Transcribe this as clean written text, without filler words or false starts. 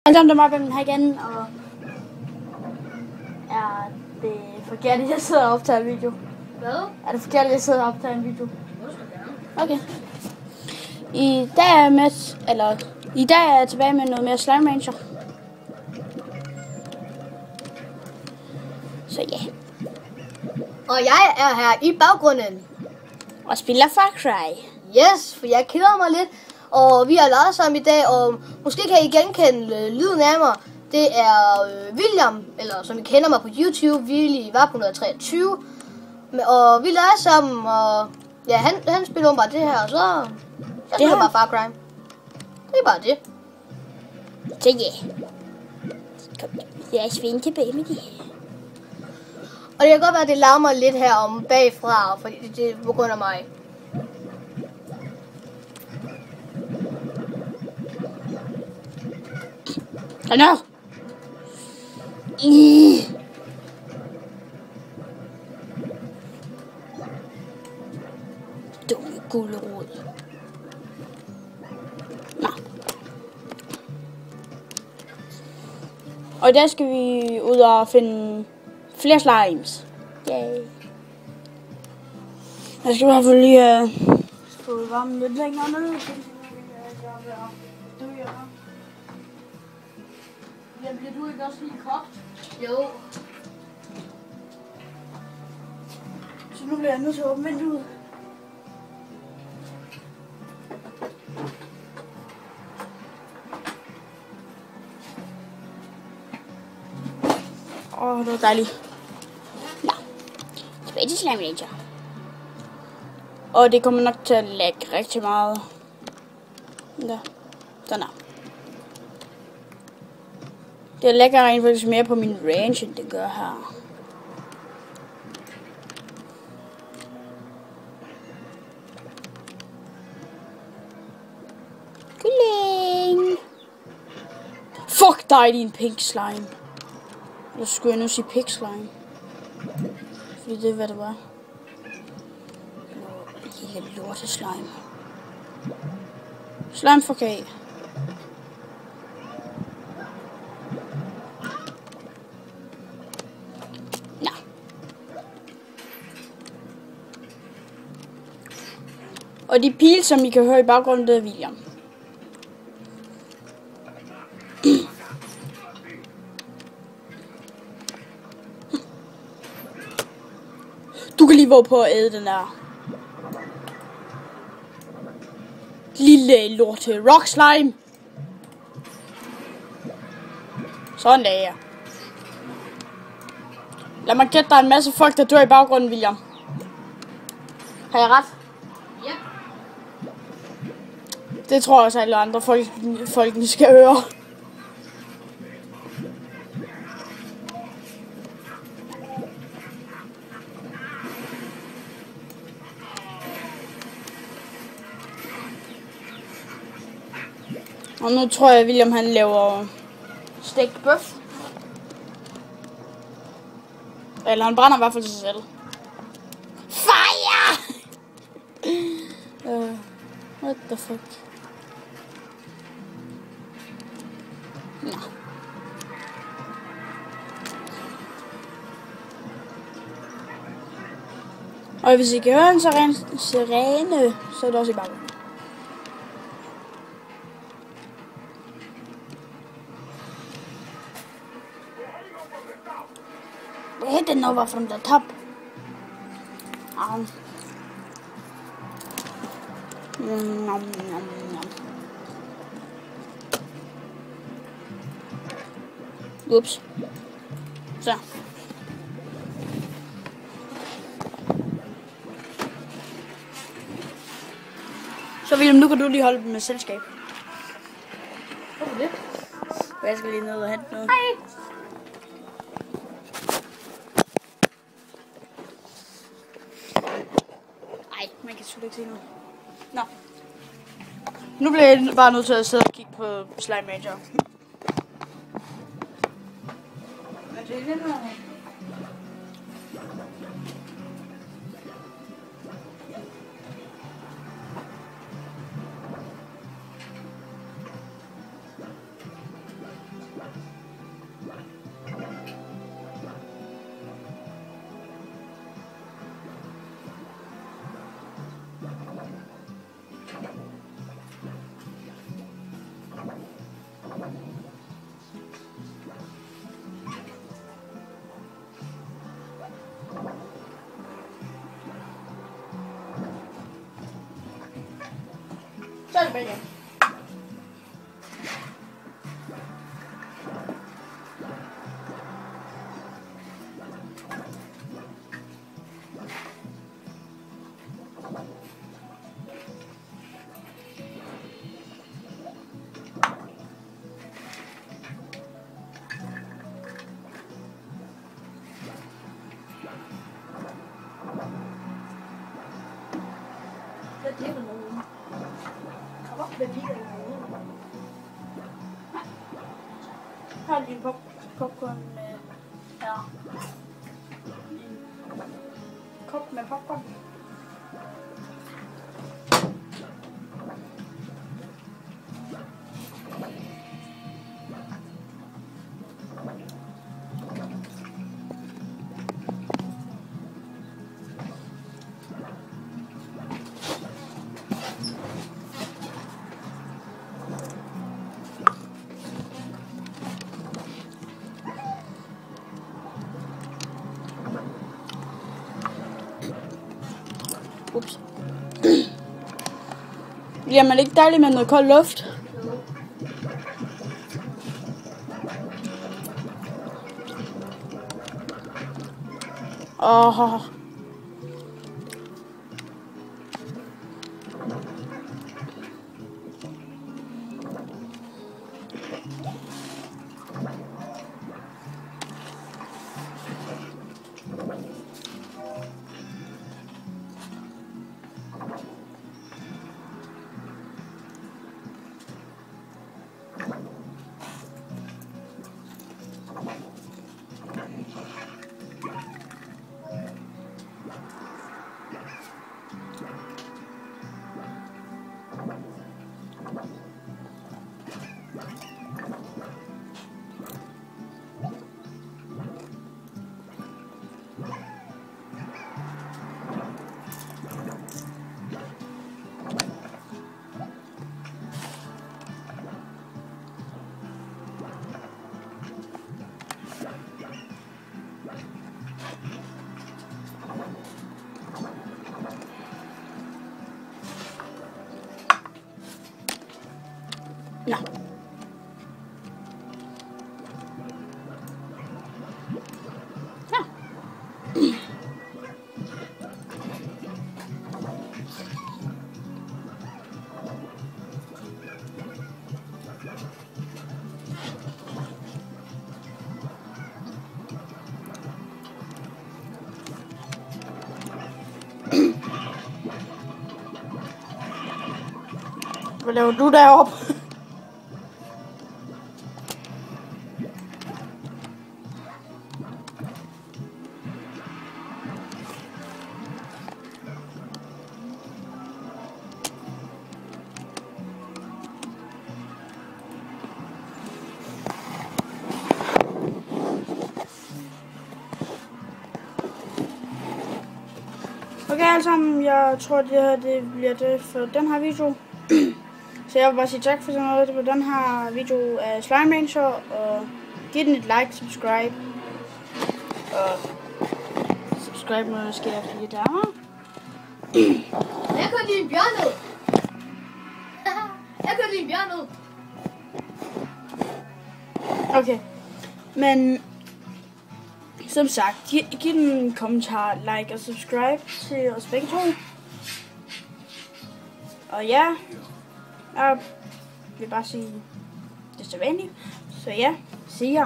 Velkommen til mig her igen, og er det forkert, at jeg sidder og optager en video? Hvad? Er det forkert, at jeg sidder og optager en video? Det skal gerne. Okay. I dag er jeg tilbage med noget mere Slime Rancher. Så ja. Og jeg er her i baggrunden. Og spiller Far Cry. Yes, for jeg keder mig lidt. Og vi har leget sammen i dag, og måske kan I genkende lyden af mig. Det er William, eller som I kender mig på YouTube, Willy var på 123. Og vi leger sammen, og ja, han spiller bare det her, og så jeg spiller bare Far Cry. Det er bare det. Så ja. Kom, jeg er svinde tilbage med det. Og det kan godt være, at det larmer lidt her om bagfra, fordi det er på grund af mig. Kom nu! Dumme gulerod. Nå. Og der skal vi ud og finde flere slimes. Yay. Jeg skal i hvert fald lige få varmen lidt længere ned. Bliver du ikke også lige kogt? Jo. Så nu bliver jeg nødt til at åbne vinduet. Det var dejligt. Nå, tilbage til Slime Rancher. Og det kommer nok til at lægge rigtig meget. Der. Sådan her. Det lægger rent faktisk mere på min range, end det gør her. Kylling! Fuck dig, din pink slime. Eller skulle jeg nu sige pig slime? Fordi det er, hvad det var. Lille lorte slime. Slime for kage. Nå. Og de pile, som I kan høre i baggrunden, det er William. Du kan lige våge på at æde den der lille lorte rock slime. Sådan der, ja. Lad mig gætte, der er en masse folk, der dør i baggrunden, William. Har jeg ret? Ja. Det tror jeg også, alle andre folk skal høre. Og nu tror jeg, at William han laver stegt bøf. Eller han brænder i hvert fald til sig selv. Fire! What the fuck? Nå. Og hvis I kan høre en sirene, så er det også i baggrunden. I hit it over from the top. Nom, nom, nom. Ups. Så. Så William, nu kan du lige holde dem med selskab. Hvorfor det? For jeg skal lige ned og hente noget. Hej. Ej, man kan sgu ikke se noget. Nå. Nu bliver jeg bare nødt til at sidde og kigge på Slime Rancher. er tilbage igen. Hvad er det for noget? Kom op med bilen. Her er din popcorn med her. En kop med popcorn. Ups. Bliver man ikke dejligt med noget kold luft? Nå. Ja. Hvad laver du deroppe? Okay, alle sammen, jeg tror det her det bliver det for den her video. Så jeg vil bare sige tak for sådan noget på den her video af Slime Rancher, og giv den et like, subscribe, og subscribe når der sker flere der. Jeg kan lide en bjørn ned. Jeg kan lide en bjørn ned. Okay, men som sagt, giv den en kommentar, like og subscribe til os begge to. Og ja, jeg vil bare sige det så vanligt. Så ja, see ya.